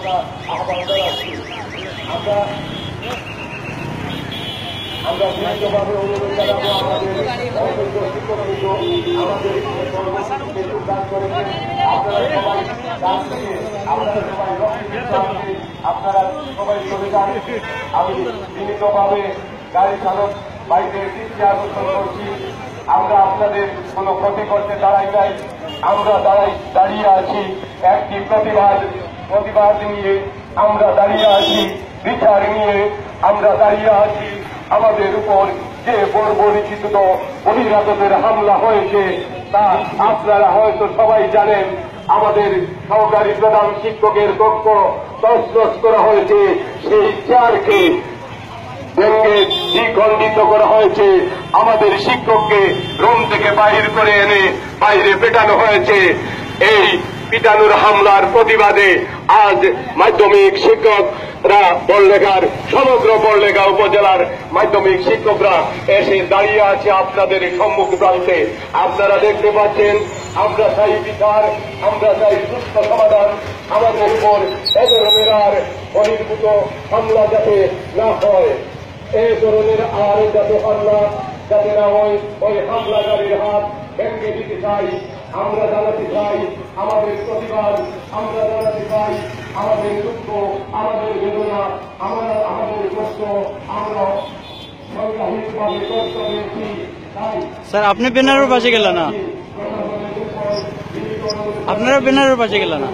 আমরা আহ্বান জানাচ্ছি। আমরা বিনীতভাবে অনুরোধ জানাবো আমাদের অসংখ্য শিক্ষকবৃন্দ আমাদের কর্মসূচিতে যোগদান করেছেন। আপনারা সবাই ডান থেকে আপনারা সবাই আপনারা সবাই চলে যান। আমি বিনীতভাবে গাড়ি চালক বাইকের দৃষ্টি আকর্ষণ করছি। আমরা আপনাদের কোনো ক্ষতি করতে দাঁড়াই নাই, আমরা দাঁড়িয়ে আছি একটি প্রতিবাদ নিয়ে আমরা দাঁড়িয়ে আছি, বিচার নিয়ে আমরা দাঁড়িয়ে আছি। আমাদের উপর যে বর্বরিচিত বহিরাগতের হামলা হয়েছে তা আপনারা হয়তো সবাই জানেন। আমাদের সহকারী প্রধান শিক্ষকের কক্ষ তছনছ করা হয়েছে, সেই চেয়ারকে ভেঙে দ্বিখণ্ডিত করা হয়েছে, আমাদের শিক্ষককে রুম থেকে বাহির করে এনে বাইরে পেটানো হয়েছে। এই পিটানোর হামলার প্রতিবাদে আজ মাধ্যমিক শিক্ষকরা বড়লেখার সমগ্র বড়লেখা উপজেলার মাধ্যমিক শিক্ষকরা এসে দাঁড়িয়ে আছে আপনাদের সম্মুখ প্রান্তে। আপনারা দেখতে পাচ্ছেন আমরা চাই বিচার, আমরা চাই সুস্থ সমাধান। আমাদের উপর এ ধরনের আর বহির্ভূত হামলা যাতে না হয়, এই ধরনের আর যাতে হামলা যাতে না হয়, ওই হামলাকারীর হাত ভেঙে দিতে চাই। আমরা জানাতে চাই আমাদের প্রতিবাদ, আমরা জানাতে চাই আমাদের দুঃখ, আমাদের বেদনা, আমাদের কষ্ট আমরা সংগ্রাহীভাবে কষ্ট পেয়েছি। তাই স্যার আপনি ব্যানারের পাশে গেলেন না, আপনারা ব্যানারের পাশে গেলেন না।